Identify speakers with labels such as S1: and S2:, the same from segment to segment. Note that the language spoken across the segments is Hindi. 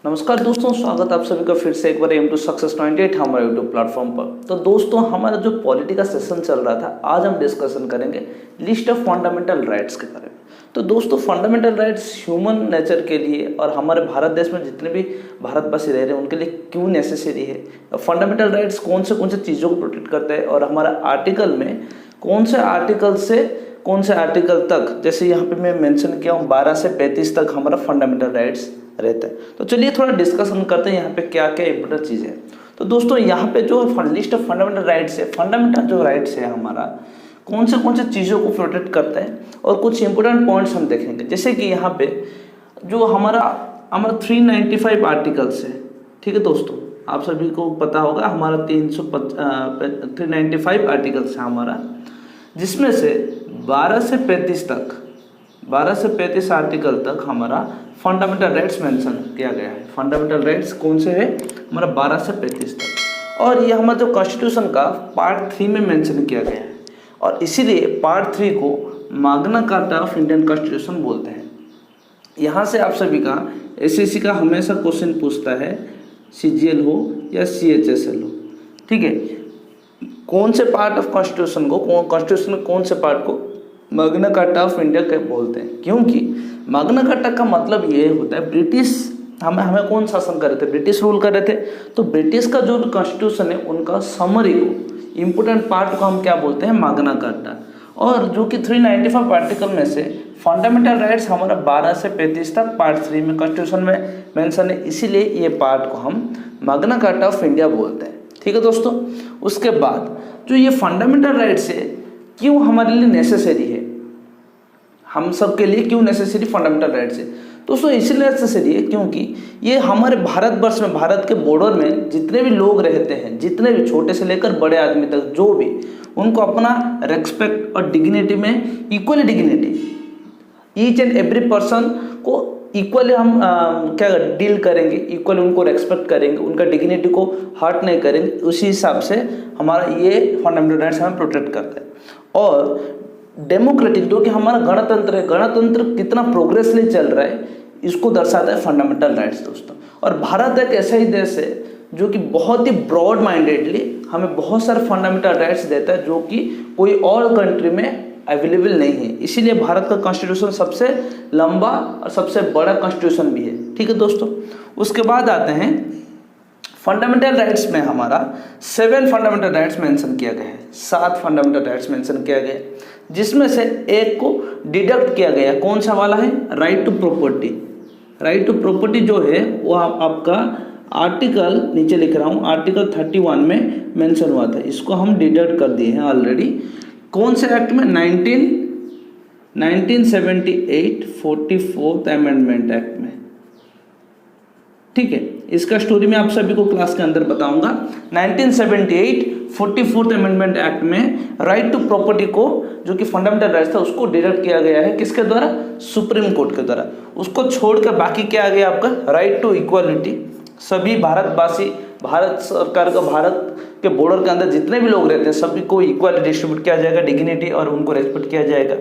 S1: नमस्कार दोस्तों, स्वागत आप सभी का फिर से एक बार एम टू सक्सेस 98 हमारे यूट्यूब प्लेटफॉर्म पर। तो दोस्तों, हमारा जो पॉलिटी का सेशन चल रहा था, आज हम डिस्कशन करेंगे लिस्ट ऑफ फंडामेंटल राइट्स के बारे में। तो दोस्तों, फंडामेंटल राइट्स ह्यूमन नेचर के लिए और हमारे भारत देश में जितने भी भारतवासी रह रहे हैं उनके लिए क्यों नेसेसरी है। फंडामेंटल राइट्स कौन से चीज़ों को प्रोटेक्ट करते हैं और हमारा आर्टिकल में कौन से आर्टिकल से कौन से आर्टिकल तक, जैसे यहाँ पे मैं मेंशन किया हूँ 12 से 35 तक हमारा फंडामेंटल राइट्स रहता है। तो चलिए थोड़ा डिस्कशन करते हैं यहाँ पे क्या क्या इंपॉर्टेंट चीज़ें हैं। तो दोस्तों, यहाँ पे जो लिस्ट ऑफ फंडामेंटल राइट्स है, फंडामेंटल जो राइट्स है हमारा कौन से चीज़ों को प्रोटेक्ट करता है और कुछ इंपॉर्टेंट पॉइंट्स हम देखेंगे। जैसे कि यहाँ पे जो हमारा 395 आर्टिकल्स है, ठीक है दोस्तों, आप सभी को पता होगा हमारा 395 आर्टिकल्स है हमारा, जिसमें से 12 से 35 आर्टिकल तक हमारा फंडामेंटल राइट्स मेंशन किया गया है। फंडामेंटल राइट्स कौन से है हमारा 12 से 35 तक, और ये हमारा जो कॉन्स्टिट्यूशन का पार्ट 3 में मेंशन किया गया है, और इसीलिए पार्ट 3 को Magna carta of Indian constitution बोलते हैं। यहाँ से आप सभी का एसएससी का हमेशा क्वेश्चन पूछता है, सीजीएल हो या सीएचएसएल हो, ठीक है, कौन से पार्ट ऑफ कॉन्स्टिट्यूशन को, कॉन्स्टिट्यूशन में कौन से पार्ट को मैग्ना कार्टा ऑफ इंडिया के बोलते हैं। क्योंकि मैग्ना कार्टा का मतलब ये होता है, ब्रिटिश हमें कौन शासन कर रहे थे, ब्रिटिश रूल कर रहे थे, तो ब्रिटिश का जो भी कॉन्स्टिट्यूशन है उनका समरी को, इम्पोर्टेंट पार्ट को हम क्या बोलते हैं, मैग्ना कार्टा। और जो कि 395 आर्टिकल में से फंडामेंटल राइट्स हमारा 12 से 35 तक पार्ट 3 में कॉन्स्टिट्यूशन में मेंशन है, इसीलिए ये पार्ट को हम मैग्ना कार्टा ऑफ इंडिया बोलते हैं, ठीक है दोस्तों। उसके बाद जो ये फंडामेंटल राइट्स है क्यों हमारे लिए नेसेसरी है, हम सब के लिए क्यों नेसेसरी फंडामेंटल राइट्स है दोस्तों, इसलिए नेसेसरी है क्योंकि ये हमारे भारतवर्ष में, भारत के बॉर्डर में जितने भी लोग रहते हैं, जितने भी छोटे से लेकर बड़े आदमी तक, जो भी, उनको अपना रेस्पेक्ट और डिग्निटी में equally dignity, each and every person को इक्वली हम क्या डील करेंगे, इक्वली उनको रेस्पेक्ट करेंगे, उनका डिग्निटी को हर्ट नहीं करेंगे। उसी हिसाब से हमारा ये फंडामेंटल राइट्स हमें प्रोटेक्ट करता है। और डेमोक्रेटिक, जो कि हमारा गणतंत्र है, गणतंत्र कितना प्रोग्रेसली चल रहा है, इसको दर्शाता है फंडामेंटल राइट्स दोस्तों। और भारत एक ऐसा ही देश है जो कि बहुत ही ब्रॉड माइंडेडली हमें बहुत सारे फंडामेंटल राइट्स देता है, जो कि कोई और कंट्री में अवेलेबल नहीं है। इसीलिए भारत का कॉन्स्टिट्यूशन सबसे लंबा और सबसे बड़ा कॉन्स्टिट्यूशन भी है, ठीक है दोस्तों। उसके बाद आते हैं फंडामेंटल राइट्स में हमारा 7 फंडामेंटल राइट्स मेंशन किया गया है, 7 फंडामेंटल राइट्स मेंशन किया गया है, जिसमें से एक को डिडक्ट किया गया। कौन सा वाला है, right to property. Right to property जो है वो आपका आर्टिकल, नीचे लिख रहा हूँ, आर्टिकल 31 में मेंशन हुआ था, इसको हम डिडक्ट कर दिए हैं ऑलरेडी। कौन से एक्ट में, 1978 44th अमेंडमेंट एक्ट में, ठीक है। इसका स्टोरी मैं आप सभी को क्लास के अंदर बताऊंगा। 1978 44th अमेंडमेंट एक्ट में राइट टू प्रॉपर्टी को, जो कि फंडामेंटल राइट्स था, उसको डिडक्ट किया गया है। किसके द्वारा, सुप्रीम कोर्ट के द्वारा। उसको छोड़कर बाकी क्या आ गया आपका, राइट टू इक्वालिटी। सभी भारतवासी, भारत सरकार का, भारत के बॉर्डर के अंदर जितने भी लोग रहते हैं सभी को इक्वल डिस्ट्रीब्यूट किया जाएगा, डिग्निटी, और उनको रेस्पेक्ट किया जाएगा।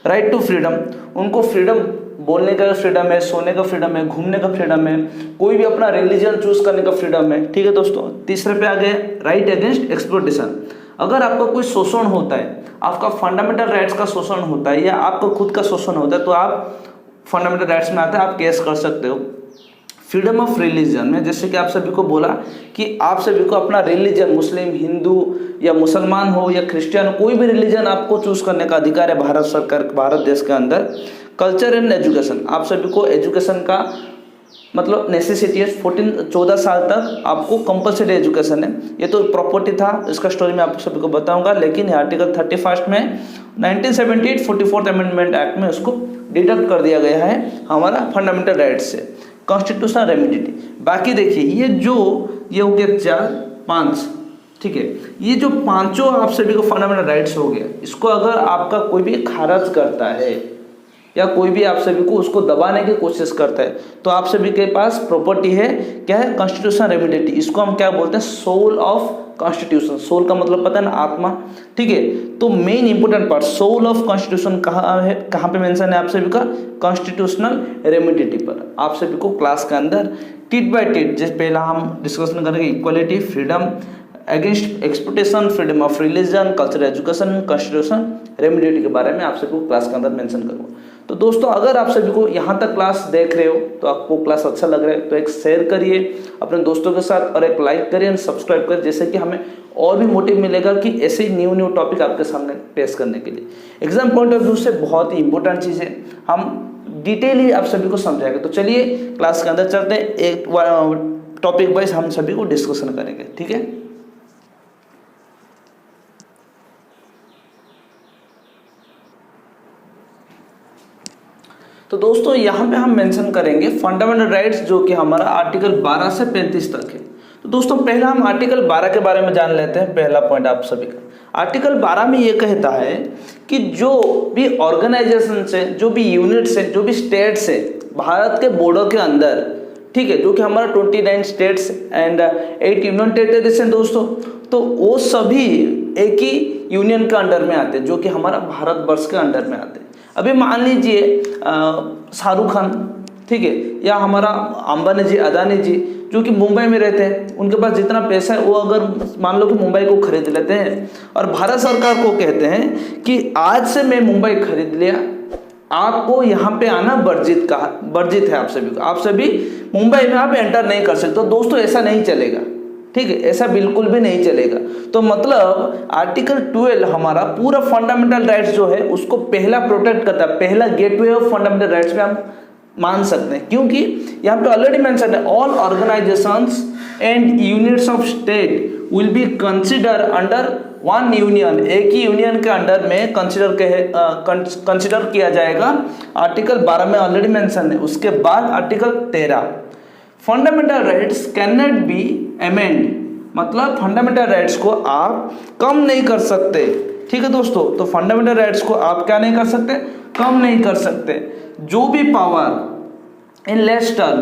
S1: राइट टू फ्रीडम, उनको फ्रीडम, बोलने का फ्रीडम है, सोने का फ्रीडम है, घूमने का फ्रीडम है, कोई भी अपना रिलीजन चूज करने का फ्रीडम है, ठीक है दोस्तों। तीसरे पे आ गए राइट अगेंस्ट एक्सप्लॉइटेशन। अगर आपका कोई शोषण होता है, आपका फंडामेंटल राइट्स का शोषण होता है या आपका खुद का शोषण होता है, तो आप फंडामेंटल राइट्स में आता है, आप केस कर सकते हो। फ्रीडम ऑफ रिलीजन में, जैसे कि आप सभी को बोला कि आप सभी को अपना रिलीजन, मुस्लिम, हिंदू या मुसलमान हो या क्रिश्चियन, कोई भी रिलीजन आपको चूज करने का अधिकार है भारत सरकार, भारत देश के अंदर। कल्चर एंड एजुकेशन, आप सभी को एजुकेशन का मतलब नेसेसिटी है, 14 साल तक आपको कंपलसरी एजुकेशन है। ये तो प्रॉपर्टी था, इसका स्टोरी मैं आप सभी को बताऊंगा, लेकिन आर्टिकल 31 में 1978 44th अमेंडमेंट एक्ट में उसको डिडक्ट कर दिया गया है हमारा फंडामेंटल राइट्स से, कॉन्स्टिट्यूशनल रेमिडिटी। बाकी देखिए, ये हो गया 4 5, ठीक है। ये जो पांचों आप सभी को फंडामेंटल राइट्स हो गया, इसको अगर आपका कोई भी खारिज करता है या कोई भी आप सभी को उसको दबाने की कोशिश करता है, तो आप सभी के पास प्रॉपर्टी है, क्या है, कॉन्स्टिट्यूशनल रेमिडिटी। इसको हम क्या बोलते हैं, सोल ऑफ कॉन्स्टिट्यूशन। सोल का मतलब पता है ना, आत्मा, ठीक है। तो main important part soul of constitution कहाँ है, कहाँ पे मेंशन है आप सभी का, कॉन्स्टिट्यूशनल रेमिडिटी पर, आप सभी को क्लास के अंदर टिट बाय टिट, जैसे पहला हम डिस्कशन करेंगे equality, freedom against exploitation, freedom of religion, culture, education, constitution, remedy के बारे में आप सभी को क्लास के अंदर मेंशन करूँगा। तो दोस्तों अगर आप सभी को यहाँ तक क्लास देख रहे हो तो आपको क्लास अच्छा लग रहा है तो एक शेयर करिए अपने दोस्तों के साथ और एक लाइक करिए और सब्सक्राइब करिए, जैसे कि हमें और भी मोटिव मिलेगा कि ऐसे ही न्यू टॉपिक आपके सामने पेश करने के लिए। एग्जाम पॉइंट ऑफ व्यू से बहुत ही इंपॉर्टेंट चीज़ है, हम डिटेयली आप सभी को समझाएंगे। तो चलिए क्लास के अंदर चलते हैं, एक टॉपिक वाइज हम सभी को डिस्कशन करेंगे, ठीक है। तो दोस्तों यहाँ पे हम मेंशन करेंगे फंडामेंटल राइट्स, जो कि हमारा आर्टिकल 12 से 35 तक है। तो दोस्तों पहला हम आर्टिकल 12 के बारे में जान लेते हैं। पहला पॉइंट आप सभी का, आर्टिकल 12 में ये कहता है कि जो भी ऑर्गेनाइजेशन से, जो भी यूनिट से, जो भी स्टेट से भारत के बॉर्डर के अंदर, ठीक है, जो कि हमारा 29 स्टेट्स एंड 8 यूनियन टेरिटरीज हैं दोस्तों, तो वो सभी एक ही यूनियन के अंडर में आते हैं, जो कि हमारा भारतवर्ष के अंडर में आते हैं। अभी मान लीजिए शाहरुख खान, ठीक है, या हमारा अंबानी जी, अदानी जी, जो कि मुंबई में रहते हैं, उनके पास जितना पैसा है वो अगर मान लो कि मुंबई को खरीद लेते हैं और भारत सरकार को कहते हैं कि आज से मैं मुंबई खरीद लिया, आपको यहाँ पे आना वर्जित है आप सभी को, आप सभी मुंबई में आप एंटर नहीं कर सकते। तो दोस्तों ऐसा नहीं चलेगा, ठीक है, ऐसा बिल्कुल भी नहीं चलेगा। तो मतलब आर्टिकल 12 हमारा पूरा फंडामेंटल राइट्स जो है उसको पहला प्रोटेक्ट करता है, पहला गेटवे ऑफ फंडामेंटल राइट्स में हम मान सकते हैं, क्योंकि यहाँ पे ऑलरेडी मेंशन है all organisations and units of state will be consider under one union, एक ही यूनियन के अंडर में कंसिडर किया जाएगा। आर्टिकल 12 में ऑलरेडी मेंशन है। उसके बाद article 13, fundamental rights can not be amend, मतलब फंडामेंटल राइट्स को आप कम नहीं कर सकते, ठीक है दोस्तों। तो फंडामेंटल राइट्स को आप क्या नहीं कर सकते, कम नहीं कर सकते। जो भी पावर इन लेस टर्म,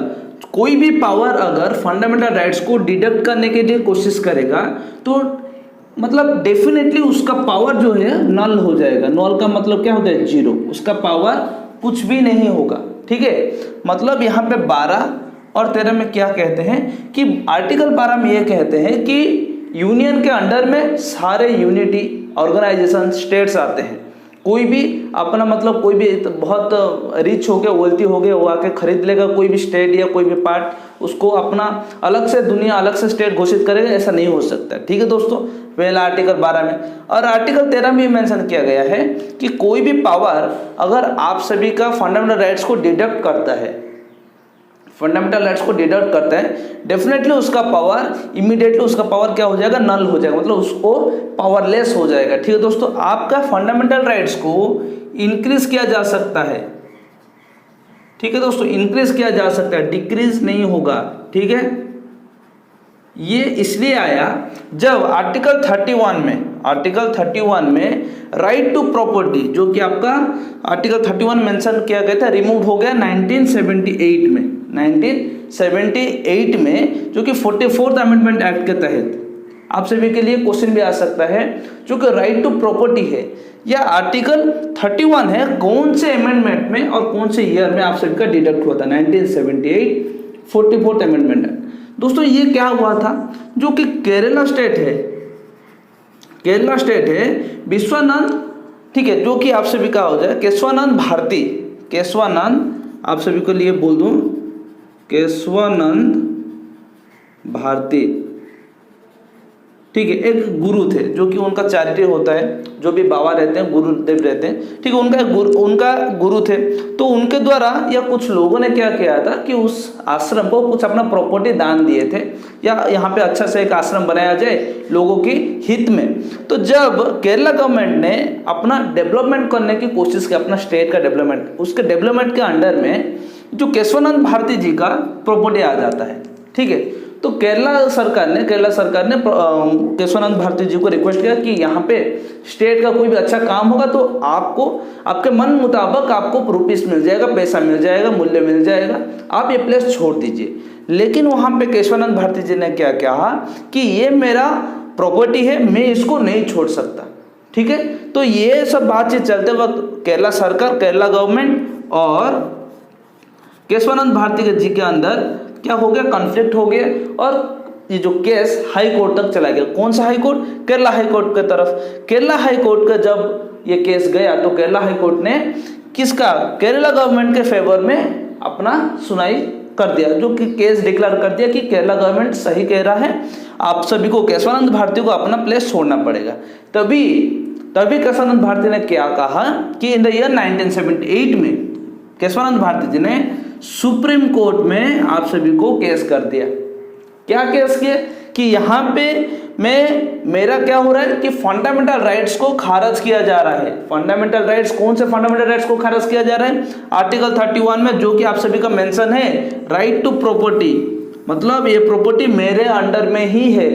S1: कोई भी पावर अगर फंडामेंटल राइट्स को डिडक्ट करने के लिए कोशिश करेगा तो मतलब डेफिनेटली उसका पावर जो है नल हो जाएगा। नल का मतलब क्या होता है, जीरो, उसका पावर कुछ भी नहीं होगा, ठीक है। मतलब यहाँ पे 12 और 13 में क्या कहते हैं कि आर्टिकल 12 में ये कहते हैं कि यूनियन के अंडर में सारे यूनिटी ऑर्गेनाइजेशन स्टेट्स आते हैं। कोई भी अपना मतलब कोई भी बहुत रिच हो गया, वेल्थी हो गया, वो आके खरीद लेगा कोई भी स्टेट या कोई भी पार्ट, उसको अपना अलग से दुनिया, अलग से स्टेट घोषित करेगा, ऐसा नहीं हो सकता, ठीक है दोस्तों। पहला आर्टिकल 12 में। और आर्टिकल 13 में मेंशन किया गया है कि कोई भी पावर अगर आप सभी का फंडामेंटल राइट्स को डिडक्ट करता है, फंडामेंटल राइट्स को डिडक्ट करता है, डेफिनेटली उसका पावर इमीडिएटली उसका पावर क्या हो जाएगा, नल हो जाएगा, मतलब उसको पावरलेस हो जाएगा, ठीक है दोस्तों। आपका फंडामेंटल राइट्स को इंक्रीज किया जा सकता है, ठीक है दोस्तों, इंक्रीज किया जा सकता है, डिक्रीज नहीं होगा, ठीक है। ये इसलिए आया जब आर्टिकल 31 में राइट टू प्रॉपर्टी, जो कि आपका आर्टिकल 31 मेंशन किया गया था, रिमूव हो गया 1978 में, 1978 में, जो कि 44th अमेंडमेंट एक्ट के तहत। आप सभी के लिए क्वेश्चन भी आ सकता है, जो कि राइट टू प्रॉपर्टी है या आर्टिकल 31 है, कौन से अमेंडमेंट में और कौन से ईयर में आप सभी का डिडक्ट हुआ था, 1978 44th अमेंडमेंट एक्ट। दोस्तों ये क्या हुआ था, जो कि केरला स्टेट है, विश्वानंद, ठीक है, जो कि आप सभी का हो जाए केशवानंद आप सभी को लिए बोल दूं, केशवानंद भारती, ठीक है, एक गुरु थे, जो कि उनका चैरिटी होता है, जो भी बाबा रहते हैं, गुरुदेव रहते हैं, ठीक है, उनका गुरु थे। तो उनके द्वारा या कुछ लोगों ने क्या किया था कि उस आश्रम को कुछ अपना प्रॉपर्टी दान दिए थे, या यहाँ पे अच्छा से एक आश्रम बनाया जाए लोगों की हित में। तो जब केरला गवर्नमेंट ने अपना डेवलपमेंट करने की कोशिश की, अपना स्टेट का डेवलपमेंट, उसके डेवलपमेंट के अंडर में जो केशवानंद भारती जी का प्रॉपर्टी आ जाता है, ठीक है। तो केरला सरकार ने केशवानंद भारती जी को रिक्वेस्ट किया कि यहाँ पे स्टेट का कोई भी अच्छा काम होगा तो आपको आपके मन मुताबिक आपको रुपीस मिल जाएगा, पैसा मिल जाएगा, मूल्य मिल जाएगा, आप ये प्लेस छोड़ दीजिए। लेकिन वहाँ पे केशवानंद भारती जी ने क्या कहा कि ये मेरा प्रॉपर्टी है, मैं इसको नहीं छोड़ सकता, ठीक है। तो ये सब बातचीत चलते वक्त केरला सरकार, केरला गवर्नमेंट और केशवानंद भारती जी के अंदर क्या हो गया, कॉन्फ्लिक्ट हो गया और ये जो केस हाई कोर्ट तक चला गया। कौन सा high court, Kerala high court की तरफ। केरला हाई कोर्ट का जब ये केस गया तो केरला हाई कोर्ट ने किसका, केरला गवर्नमेंट के फेवर में अपना सुनाई कर दिया, जो कि केस डिक्लेयर कर दिया कि केरला गवर्नमेंट सही कह रहा है, आप सभी को केशवानंद भारती को अपना प्लेस छोड़ना पड़ेगा। तभी केशवानंद भारती ने क्या कहा कि इन द ईयर 1978 में केशवानंद भारती जी ने सुप्रीम कोर्ट में आप सभी को केस कर दिया। क्या केस किया कि यहाँ पे मेरा क्या हो रहा है कि फंडामेंटल राइट्स को खारिज किया जा रहा है। फंडामेंटल राइट्स, कौन से फंडामेंटल राइट्स को खारिज किया जा रहा है, आर्टिकल 31 में, जो कि आप सभी का मेंशन है, राइट टू प्रॉपर्टी, मतलब ये प्रॉपर्टी मेरे अंडर में ही है,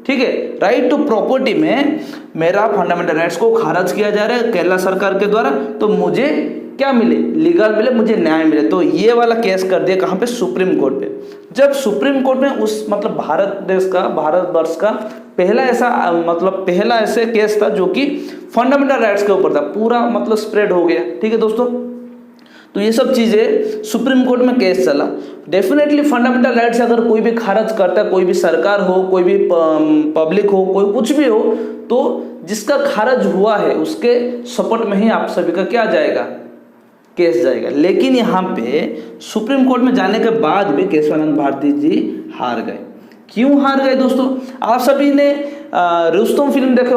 S1: ठीक है। राइट टू प्रॉपर्टी में मेरा फंडामेंटल राइट्स को खारिज किया जा रहा है केरला सरकार के द्वारा, तो मुझे क्या मिले, लीगल मिले, मुझे न्याय मिले। तो ये वाला केस कर दिया कहाँ पे, सुप्रीम कोर्ट पे। जब सुप्रीम कोर्ट में उस मतलब भारतवर्ष का पहला ऐसे केस था जो कि फंडामेंटल राइट्स के ऊपर था, पूरा मतलब स्प्रेड हो गया, ठीक है दोस्तों। तो ये सब चीजें सुप्रीम कोर्ट में केस चला। डेफिनेटली फंडामेंटल राइट्स अगर कोई भी खारिज करता है, कोई भी सरकार हो, कोई भी पब्लिक हो, कोई कुछ भी हो, तो जिसका खारिज हुआ है उसके सपोर्ट में ही आप सभी का क्या जाएगा, केस जाएगा। लेकिन यहाँ पे सुप्रीम कोर्ट में जाने के बाद भी केशवानंद भारती जी हार गए। क्यों हार गए दोस्तों, आप सभी ने रुस्तम फिल्म देखे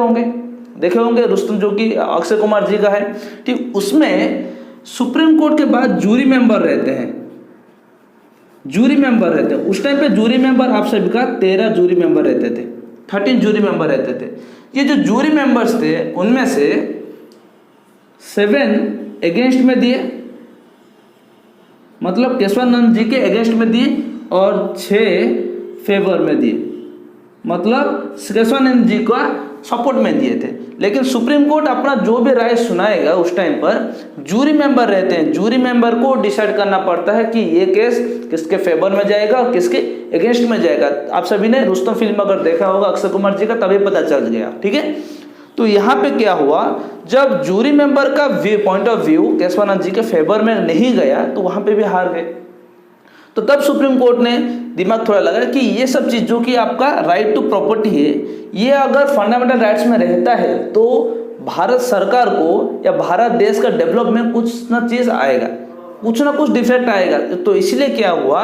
S1: होंगे रुस्तम, जो कि अक्षय कुमार जी का है, ठीक। उसमें सुप्रीम कोर्ट के बाद जूरी मेंबर रहते हैं, उस टाइम पे जूरी मेंबर आप सभी का 13 जूरी मेंबर रहते थे, 13 जूरी मेंबर रहते थे। ये जो जूरी मेंबर्स थे उनमें से 7 अगेंस्ट में दिए, मतलब केशवानंद जी के अगेंस्ट में दिए, और 6 फेवर में दिए, मतलब केशवानंद जी का सपोर्ट में दिए थे। लेकिन सुप्रीम कोर्ट अपना जो भी राय सुनाएगा उस टाइम पर जूरी मेंबर रहते हैं, जूरी मेंबर को डिसाइड करना पड़ता है कि ये केस किसके फेवर में जाएगा और किसके अगेंस्ट में जाएगा। आप सभी ने रुस्तम फिल्म अगर देखा होगा अक्षय कुमार जी का, तभी पता चल गया, ठीक है। तो यहाँ पे क्या हुआ, जब जूरी मेंबर का पॉइंट ऑफ व्यू केशवानंद जी के फेवर में नहीं गया तो वहां पे भी हार गए। तो तब सुप्रीम कोर्ट ने दिमाग थोड़ा लगा कि ये सब चीज जो कि आपका राइट टू प्रॉपर्टी है, ये अगर फंडामेंटल राइट्स में रहता है तो भारत सरकार को या भारत देश का डेवलपमेंट में कुछ ना चीज आएगा, कुछ ना कुछ डिफेक्ट आएगा। तो इसलिए क्या हुआ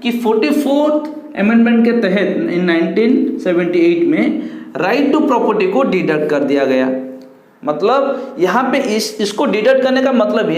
S1: कि 44th अमेंडमेंट के तहत इन 1978 में राइट टू प्रॉपर्टी को डिडक्ट कर दिया गया। मतलब यहाँ पे इसको डिडक्ट करने का मतलब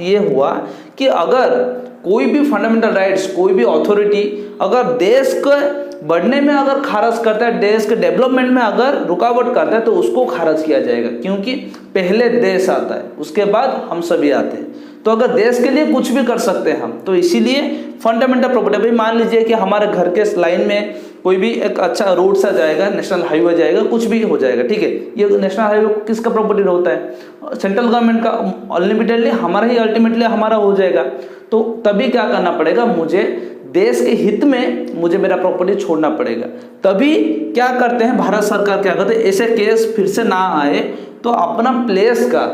S1: ये हुआ कि अगर कोई भी फंडामेंटल राइट्स, कोई भी अथॉरिटी अगर देश के बढ़ने में अगर खारिज करता है, देश के डेवलपमेंट में अगर रुकावट करता है, तो उसको खारिज किया जाएगा, क्योंकि पहले देश आता है, उसके बाद हम सभी आते हैं। तो अगर देश के लिए कुछ भी कर सकते हैं हम, तो इसीलिए फंडामेंटल प्रॉपर्टी, भाई मान लीजिए कि हमारे घर के लाइन में कोई भी एक अच्छा रोड सा जाएगा, नेशनल हाईवे जाएगा, कुछ भी हो जाएगा, ठीक है। ये नेशनल हाईवे किसका प्रॉपर्टी होता है, सेंट्रल गवर्नमेंट का, अनलिमिटेडली हमारा ही, अल्टीमेटली हमारा हो जाएगा। तो तभी क्या करना पड़ेगा, मुझे देश के हित में मुझे मेरा प्रॉपर्टी छोड़ना पड़ेगा। तभी क्या करते हैं भारत सरकार, क्या करते हैं, ऐसे केस फिर से ना आए तो अपना प्लेस का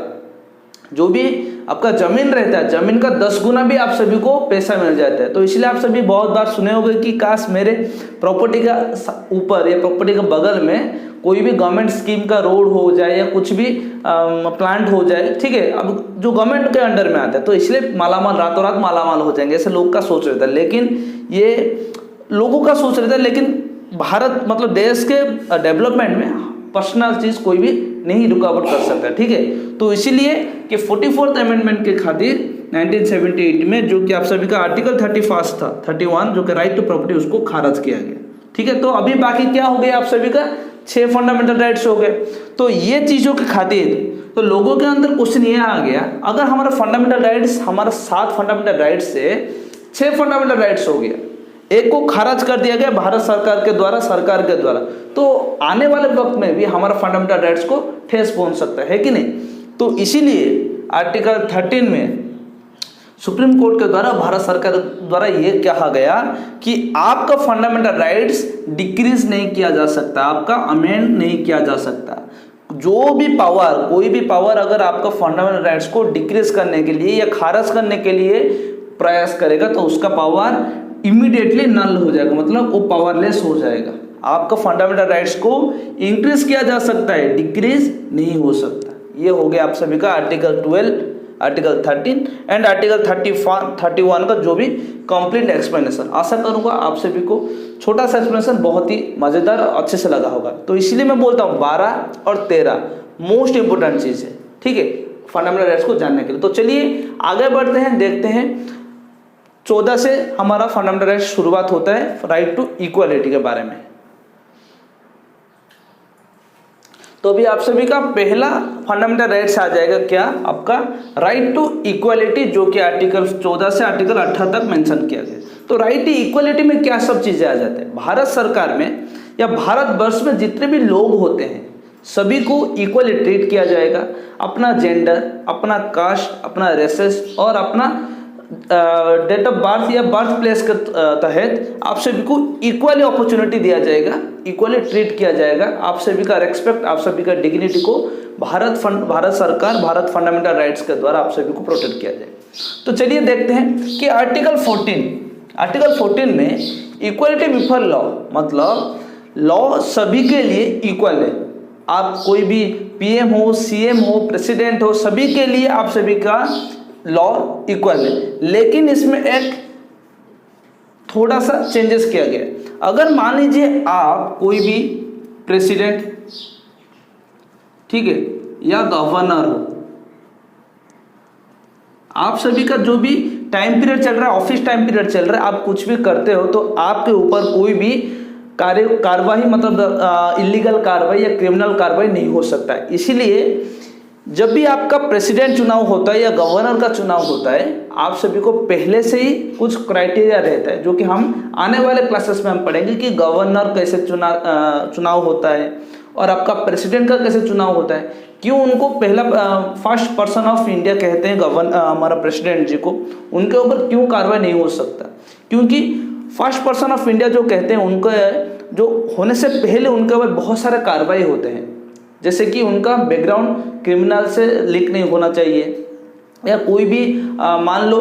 S1: जो भी आपका जमीन रहता है, जमीन का 10 गुना भी आप सभी को पैसा मिल जाता है। तो इसलिए आप सभी बहुत बार सुने होंगे कि काश मेरे प्रॉपर्टी का ऊपर या प्रॉपर्टी के बगल में कोई भी गवर्नमेंट स्कीम का रोड हो जाए या कुछ भी प्लांट हो जाए, ठीक है। अब जो गवर्नमेंट के अंडर में आता है, तो इसलिए मालामाल, रातों रात मालामाल हो जाएंगे, ऐसे लोग का सोच रहता है। लेकिन ये लोगों का सोच रहता है, लेकिन भारत मतलब देश के डेवलपमेंट में पर्सनल चीज कोई भी नहीं रुकावट कर सकता, ठीक है। तो इसीलिए कि 44th अमेंडमेंट के खातिर 1978 में जो कि आप सभी का आर्टिकल 31 था, 31 जो कि राइट टू प्रॉपर्टी, उसको खारिज किया गया, ठीक है। तो अभी बाकी क्या हो गया, आप सभी का 6 फंडामेंटल राइट्स हो गए। तो ये चीजों के खातिर तो लोगों के अंदर क्वेश्चन ये आ गया, अगर हमारा फंडामेंटल राइट्स, हमारा 7 फंडामेंटल राइट्स से 6 फंडामेंटल राइट्स हो गया, एक को खारिज कर दिया गया भारत सरकार के द्वारा, तो आने वाले वक्त में भी हमारा फंडामेंटल राइट्स को ठेस पहुंच सकता है कि नहीं। तो इसीलिए आर्टिकल 13 में सुप्रीम कोर्ट के द्वारा भारत सरकार द्वारा यह कहा गया कि आपका फंडामेंटल राइट्स डिक्रीज नहीं किया जा सकता, आपका अमेंड नहीं किया जा सकता। जो भी पावर, कोई भी पावर अगर आपका फंडामेंटल राइट्स को डिक्रीज करने के लिए या खारिज करने के लिए प्रयास करेगा, तो उसका पावर इमीडिएटली नल हो जाएगा, मतलब वो पावरलेस हो जाएगा। आपका फंडामेंटल राइट्स को इंक्रीज किया जा सकता है, डिक्रीज नहीं हो सकता। ये हो गया आप सभी का आर्टिकल 12, आर्टिकल 13 एंड आर्टिकल 31 का जो भी कंप्लीट एक्सप्लेनेशन। आशा करूंगा आप सभी को छोटा सा एक्सप्लेनेशन बहुत ही मजेदार और अच्छे से लगा होगा। तो इसलिए मैं बोलता हूँ 12 और 13 मोस्ट इंपोर्टेंट चीज है, ठीक है, फंडामेंटल राइट्स को जानने के लिए। तो चलिए आगे बढ़ते हैं, देखते हैं 14 से हमारा फंडामेंटल राइट्स शुरुआत होता है, राइट टू इक्वालिटी के बारे में। तो अभी आप सभी का पहला फंडामेंटल राइट्स आ जाएगा क्या, आपका राइट टू इक्वालिटी, जो कि आर्टिकल 14 से आर्टिकल 18 तक मेंशन किया गया। तो राइट टू इक्वालिटी में क्या सब चीजें आ जाते हैं। भारत सरकार में या भारतवर्ष में जितने भी लोग होते हैं सभी को इक्वली ट्रीट किया जाएगा। अपना जेंडर, अपना कास्ट, अपना रेसेस और अपना डेट ऑफ बर्थ या बर्थ प्लेस के तहत आप सभी को इक्वली अपॉर्चुनिटी दिया जाएगा, इक्वली ट्रीट किया जाएगा। आप सभी का रेस्पेक्ट, आप सभी का डिग्निटी को भारत सरकार, भारत फंडामेंटल राइट्स के द्वारा आप सभी को प्रोटेक्ट किया जाए। तो चलिए देखते हैं कि आर्टिकल 14 में इक्वलिटी बिफोर लॉ, मतलब लॉ सभी के लिए इक्वल है। आप कोई भी पीएम हो, सीएम हो, प्रेसिडेंट हो, सभी के लिए आप सभी का लॉ इक्वल है। लेकिन इसमें एक थोड़ा सा चेंजेस किया गया। अगर मान लीजिए आप कोई भी प्रेसिडेंट, ठीक है, या गवर्नर हो, आप सभी का जो भी टाइम पीरियड चल रहा है, ऑफिस टाइम पीरियड चल रहा है, आप कुछ भी करते हो तो आपके ऊपर कोई भी कार्रवाई, मतलब इलीगल कार्रवाई या क्रिमिनल कार्रवाई नहीं हो सकता है। इसीलिए जब भी आपका प्रेसिडेंट चुनाव होता है या गवर्नर का चुनाव होता है, आप सभी को पहले से ही कुछ क्राइटेरिया रहता है, जो कि हम आने वाले क्लासेस में हम पढ़ेंगे कि गवर्नर कैसे चुनाव होता है और आपका प्रेसिडेंट का कैसे चुनाव होता है। क्यों उनको पहला फर्स्ट पर्सन ऑफ इंडिया कहते हैं, हमारा प्रेसिडेंट जी को, उनके ऊपर क्यों कार्रवाई नहीं हो सकता? क्योंकि फर्स्ट पर्सन ऑफ इंडिया जो कहते हैं, उनके जो होने से पहले उनके ऊपर बहुत सारे कार्रवाई होते हैं, जैसे कि उनका बैकग्राउंड क्रिमिनल से लीक नहीं होना चाहिए, या कोई भी मान लो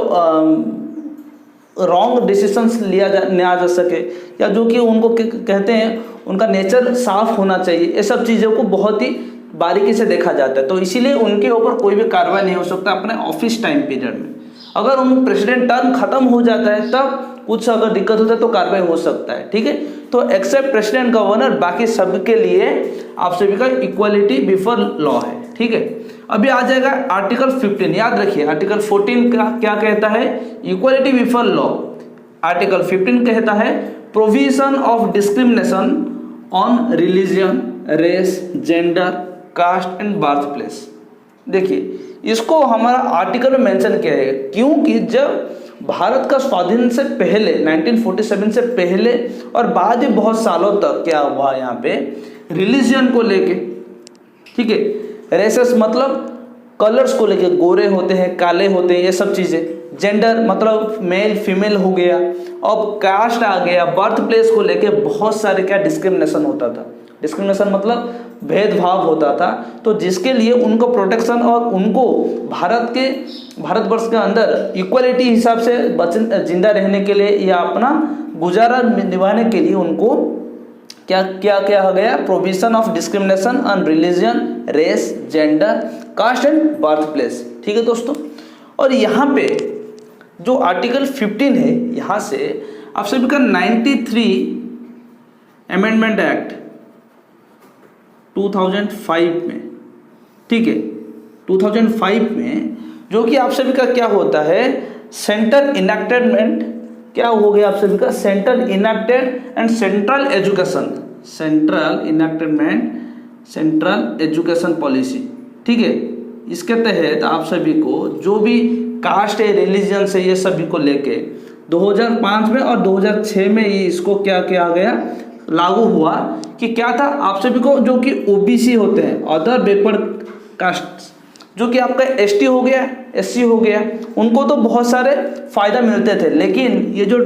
S1: रॉन्ग डिसीजंस लिया जा सके, या जो कि उनको कहते हैं उनका नेचर साफ होना चाहिए। ये सब चीज़ों को बहुत ही बारीकी से देखा जाता है। तो इसीलिए उनके ऊपर कोई भी कार्रवाई नहीं हो सकता अपने ऑफिस टाइम पीरियड में। अगर उन प्रेसिडेंट टर्म खत्म हो जाता है तब कुछ अगर दिक्कत होता है तो कार्रवाई हो सकता है, ठीक है। तो एक्सेप्ट प्रेसिडेंट, गवर्नर, बाकी सब के लिए आप सभी का इक्वालिटी बिफोर लॉ है, ठीक है। अभी आ जाएगा आर्टिकल 15। याद रखिए आर्टिकल 14 का क्या कहता है, इक्वालिटी बिफोर लॉ। आर्टिकल 15 कहता है provision of discrimination on religion, race, gender, caste and birth place. देखिए इसको हमारा आर्टिकल में मेंशन किया है, क्योंकि जब भारत का स्वाधीन से पहले 1947 से पहले और बाद में बहुत सालों तक क्या हुआ यहाँ पे, रिलीजन को लेके, ठीक है, रेसेस मतलब कलर्स को लेके, गोरे होते हैं, काले होते हैं, ये सब चीज़ें, जेंडर मतलब मेल फीमेल हो गया, अब कास्ट आ गया, बर्थ प्लेस को लेके बहुत सारे क्या डिस्क्रिमिनेशन होता था। डिस्क्रिमिनेशन मतलब भेदभाव होता था। तो जिसके लिए उनको प्रोटेक्शन और उनको भारतवर्ष के अंदर इक्वलिटी हिसाब से जिंदा रहने के लिए या अपना गुजारा निभाने के लिए उनको क्या क्या हो गया, provision of discrimination on religion, race, gender, caste and birth place, ठीक है दोस्तों। और यहाँ पे जो आर्टिकल 15 है, यहाँ से आप सभी का 93 अमेंडमेंट एक्ट 2005 में, ठीक है, 2005 में, जो कि आप सभी का क्या होता है, सेंट्रल इनैक्टेडमेंट, क्या हो गया आप सभी का, central enacted and central education, central enactment, central education policy, ठीक है। इसके तहत आप सभी को जो भी कास्ट है, रिलीजन है, ये सभी को लेके 2005 में और 2006 में ये इसको क्या किया गया, लागू हुआ कि क्या था, आप सभी को जो कि ओबीसी होते हैं, अदर बैकवर्ड कास्ट, जो कि आपका एसटी हो गया, एससी हो गया, उनको तो बहुत सारे फायदा मिलते थे। लेकिन ये जो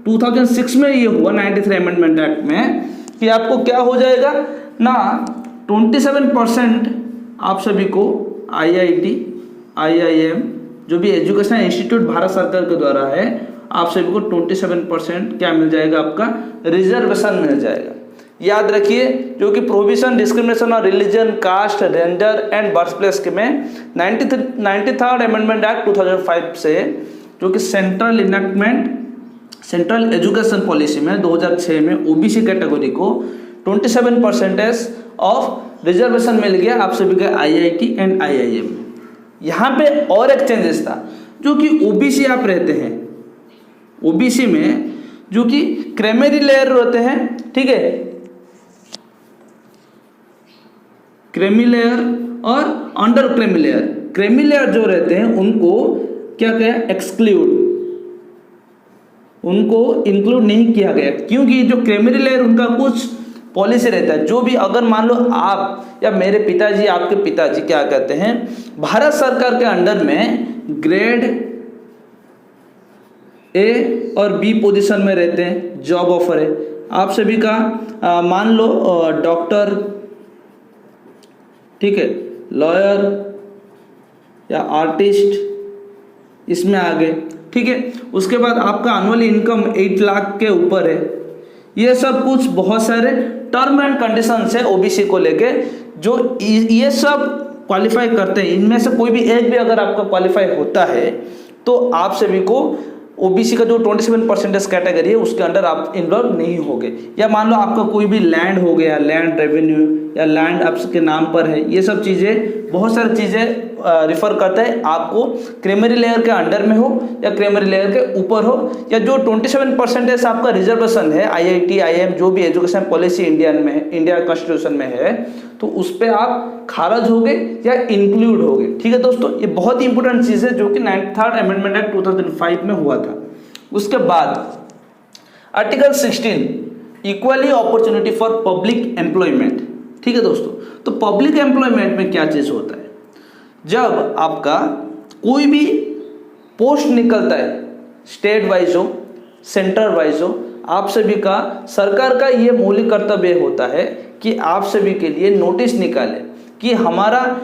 S1: 2006 में ये हुआ 93 अमेंडमेंट एक्ट में कि आपको क्या हो जाएगा ना, 27% आप सभी को IIT, IIM जो भी एजुकेशन इंस्टीट्यूट भारत सरकार के द्वारा है, आप सभी को 27% क्या मिल जाएगा, आपका रिजर्वेशन मिल जाएगा। याद रखिए, जो कि प्रोहिबिशन, डिस्क्रिमिनेशन और religion, caste, gender and birth place के में 93rd अमेंडमेंट एक्ट 2005 से, जो कि central enactment central education policy में 2006 में ओबीसी कैटेगरी को 27% ऑफ रिजर्वेशन मिल गया आप सभी का आईआईटी एंड आईआईएम। यहाँ पे और एक चेंजेस था, जो कि ओबीसी आप रहते हैं, ओबीसी में जो कि क्रेमरी लेयर रहते हैं, ठीक है, क्रेमी लेयर और under creamy layer. Creamy layer जो रहते हैं उनको क्या किया, एक्सक्लूड, उनको इंक्लूड नहीं किया गया, क्योंकि जो क्रेमरी लेयर उनका कुछ पॉलिसी रहता है, जो भी अगर मान लो आप या मेरे पिताजी, आपके पिताजी क्या कहते हैं, भारत सरकार के अंडर में ग्रेड ए और बी पोजीशन में रहते हैं, जॉब ऑफर है आप सभी का, मान लो डॉक्टर, ठीक है, लॉयर या आर्टिस्ट, इसमें आ गए, ठीक है। उसके बाद आपका एनुअल इनकम 8 लाख के ऊपर है। ये सब कुछ बहुत सारे टर्म एंड कंडीशंस है ओबीसी को लेके, जो ये सब क्वालिफाई करते हैं। इनमें से कोई भी एक भी अगर आपका क्वालिफाई होता है तो आप सभी को ओबीसी का जो 27% कैटेगरी है उसके अंडर आप इन्वॉल्व नहीं होगे। या मान लो आपका कोई भी लैंड हो गया, लैंड रेवेन्यू या लैंड आपके नाम पर है, ये सब चीज़ें, बहुत सारी चीज़ें रिफर करता है आपको क्रेमरी लेयर के अंडर में हो या क्रेमरी लेयर के ऊपर हो, या जो 27% आपका रिजर्वेशन है आईआईटी आईआईएम जो भी एजुकेशन पॉलिसी इंडिया में है, इंडिया कॉन्स्टिट्यूशन में है, तो उस पर आप खारिज हो गए या इंक्लूड हो गए। ठीक है दोस्तों, ये बहुत ही इंपॉर्टेंट चीज़ है जो कि 93rd अमेंडमेंट एक्ट 2005 में हुआ था। उसके बाद article 16 equally opportunity for public employment. ठीक है दोस्तों, तो पब्लिक एम्प्लॉयमेंट में क्या चीज़ होता है, जब आपका कोई भी पोस्ट निकलता है, स्टेट वाइज हो, सेंटर वाइज हो, आप सभी का सरकार का ये मौलिक कर्तव्य होता है कि आप सभी के लिए नोटिस निकाले कि हमारा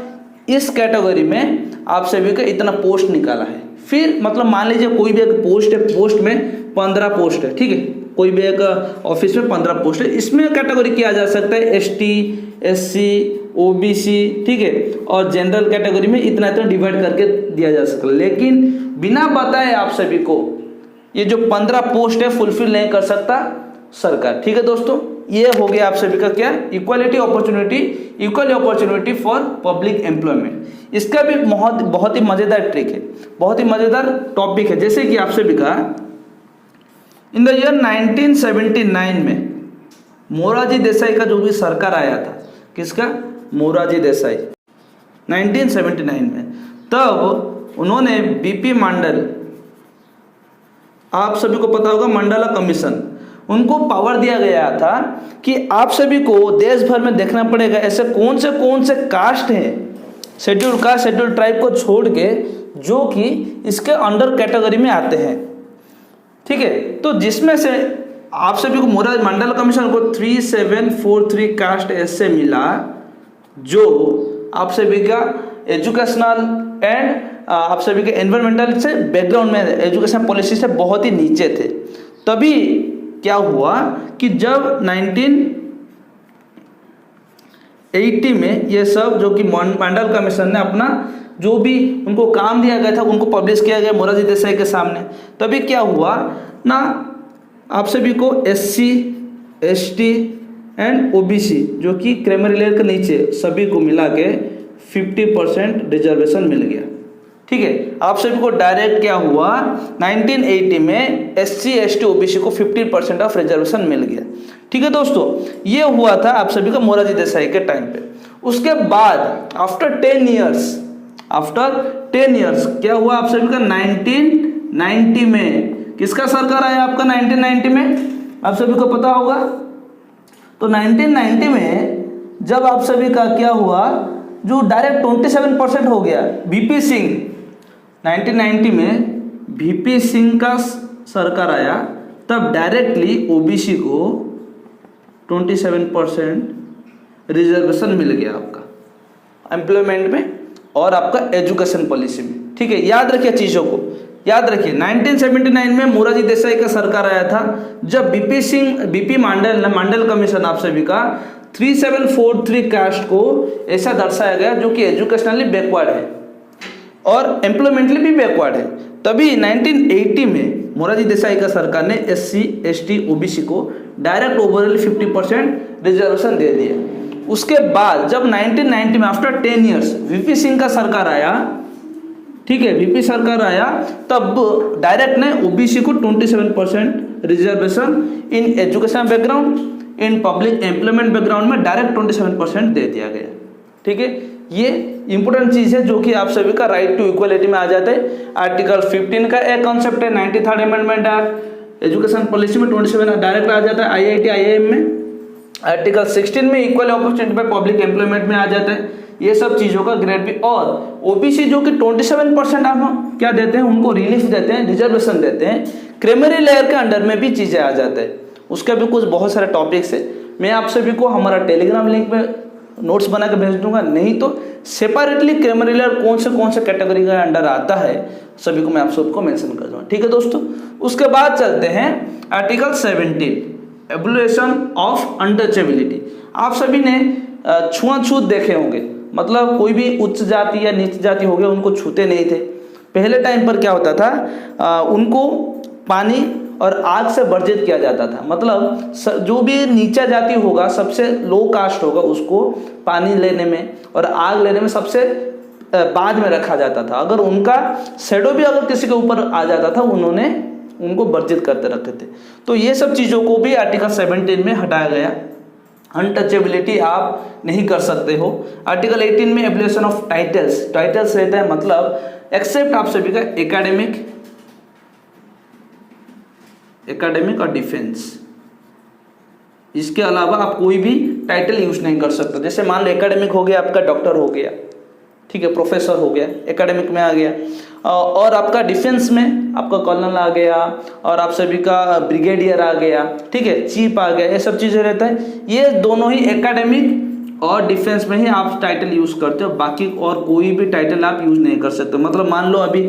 S1: इस कैटेगरी में आप सभी का इतना पोस्ट निकाला है। फिर मतलब मान लीजिए कोई भी एक पोस्ट है, पोस्ट में 15 पोस्ट है, ठीक है, कोई भी एक ऑफिस में 15 पोस्ट है, इसमें कैटेगरी किया जा सकता है एसटी, एससी, ओबीसी, ठीक है, और जनरल कैटेगरी में इतना इतना डिवाइड करके दिया जा सकता है। लेकिन बिना बताए आप सभी को ये जो 15 पोस्ट है फुलफिल नहीं कर सकता सरकार। ठीक है दोस्तों, ये हो गया आप सभी का क्या, equality opportunity, equal opportunity for public employment. इसका भी बहुत ही मजेदार ट्रिक है, बहुत ही मजेदार टॉपिक है। जैसे कि आप सभी का इन द ईयर 1979 में मोरारजी देसाई का जो भी सरकार आया था, किसका, मोरारजी देसाई, 1979 में, तब उन्होंने बीपी मंडल, आप सभी को पता होगा मंडला कमीशन, उनको पावर दिया गया था कि आप सभी को देश भर में देखना पड़ेगा ऐसे कौन से कास्ट हैं, शेड्यूल कास्ट, शेड्यूल ट्राइब को छोड़ के, जो कि इसके अंडर कैटेगरी में आते हैं। ठीक है, तो जिसमें से आप सभी को मोरारजी मंडल कमीशन को 3743 कास्ट ऐसे मिला जो आप सभी का एजुकेशनल एंड आप सभी के एनवायरमेंटल से बैकग्राउंड में, एजुकेशन पॉलिसी से बहुत ही नीचे थे। तभी क्या हुआ कि जब 1980 में ये सब जो कि मंडल कमीशन ने अपना जो भी उनको काम दिया गया था उनको पब्लिश किया गया मोरारजी देसाई के सामने, तभी क्या हुआ ना, आप सभी को एससी, एसटी एंड ओबीसी जो कि क्रेमरी लेयर के नीचे सभी को मिला के 50% रिजर्वेशन मिल गया। ठीक है, आप सभी को डायरेक्ट क्या हुआ, 1980 में एससी, एसटी, ओबीसी को 50% ऑफ रिजर्वेशन मिल गया। ठीक है दोस्तों, ये हुआ था आप सभी का मोरारजी देसाई के टाइम पे। उसके बाद आफ्टर 10 इयर्स क्या हुआ आप सभी का, 1990 में किसका सरकार आया आपका 1990 में, आप सभी को पता होगा। तो 1990 में जब आप सभी का क्या हुआ, जो डायरेक्ट 27% हो गया, वीपी सिंह, 1990 में वीपी सिंह का सरकार आया, तब डायरेक्टली ओबीसी को 27% रिजर्वेशन मिल गया आपका एम्प्लॉयमेंट में और आपका एजुकेशन पॉलिसी में। ठीक है, याद रखिए चीज़ों को, याद रखिए 1979 में मोरारजी देसाई का सरकार आया था, जब बीपी मंडल कमीशन आप सभी का 3743 कास्ट को ऐसा दर्शाया गया जो कि एजुकेशनली बैकवर्ड है और एम्प्लॉयमेंटली भी बैकवर्ड है। तभी 1980 में मोरारजी देसाई का सरकार ने SC ST OBC को डायरेक्ट ओवरऑल 50% रिजर्वेशन दे दिया। उसके बाद जब 1990 में आफ्टर 10 ईयर्स VP सिंह का सरकार आया, ठीक है, VP सरकार आया, तब डायरेक्ट ने OBC को 27% reservation in education background, in public employment background में डायरेक्ट 27% दे दिया गया। ठीक है, ये इंपॉर्टेंट चीज है जो कि आप सभी का राइट टू इक्वलिटी में आ जाता है। आर्टिकल 15 का एक कॉन्सेप्ट है 93rd amendment act, education policy में 27 डायरेक्ट आ जाता है IIT IIM में। आर्टिकल 16 में इक्वल अपॉर्चुनिटी पे पब्लिक एम्प्लॉयमेंट में आ जाता है। ये सब चीजों का ग्रेड भी, और OBC जो कि 27% आप क्या देते हैं, उनको रिलीफ देते हैं, रिजर्वेशन देते हैं, क्रेमरी लेयर के अंडर में भी चीजें आ जाते हैं। उसका भी कुछ बहुत सारे टॉपिक्स है। मैं आप सभी को हमारा टेलीग्राम लिंक पे नोट्स बना के भेज दूंगा, नहीं तो सेपरेटली क्रेमरी लेयर कौन से कैटेगरी के अंडर आता है सभी को मैं आप सबको मेंशन कर दूंगा। ठीक है दोस्तों, उसके बाद चलते हैं आर्टिकल 17 एबोलिशन ऑफ अनटचेबिलिटी। आप सभी ने छुआछूत देखे होंगे, मतलब कोई भी उच्च जाति या नीच जाति हो गया उनको छूते नहीं थे। पहले टाइम पर क्या होता था, उनको पानी और आग से वर्जित किया जाता था। मतलब जो भी नीचा जाति होगा, सबसे लो कास्ट होगा, उसको पानी लेने में और आग लेने में सबसे बाद में रखा जाता था। अगर उनका शेडो भी अगर किसी के ऊपर आ जाता था, उनको वर्जित करते रखते थे। तो ये सब चीज़ों को भी आर्टिकल 17 में हटाया गया। अनटचेबिलिटी आप नहीं कर सकते हो। आर्टिकल 18 में एबोलिशन ऑफ टाइटल्स रहता है, मतलब एक्सेप्ट आप सभी का एकेडमिक और डिफेंस, इसके अलावा आप कोई भी टाइटल यूज नहीं कर सकते। जैसे मान लो एकेडमिक हो गया आपका डॉक्टर हो गया, ठीक है, प्रोफेसर हो गया, एकेडमिक में आ गया, और आपका डिफेंस में आपका कर्नल आ गया, और आप सभी का ब्रिगेडियर आ गया, ठीक है, चीफ आ गया, ये सब चीजें रहता है। ये दोनों ही एकेडमिक और डिफेंस में ही आप टाइटल यूज करते हो, बाकी और कोई भी टाइटल आप यूज नहीं कर सकते। मतलब मान लो अभी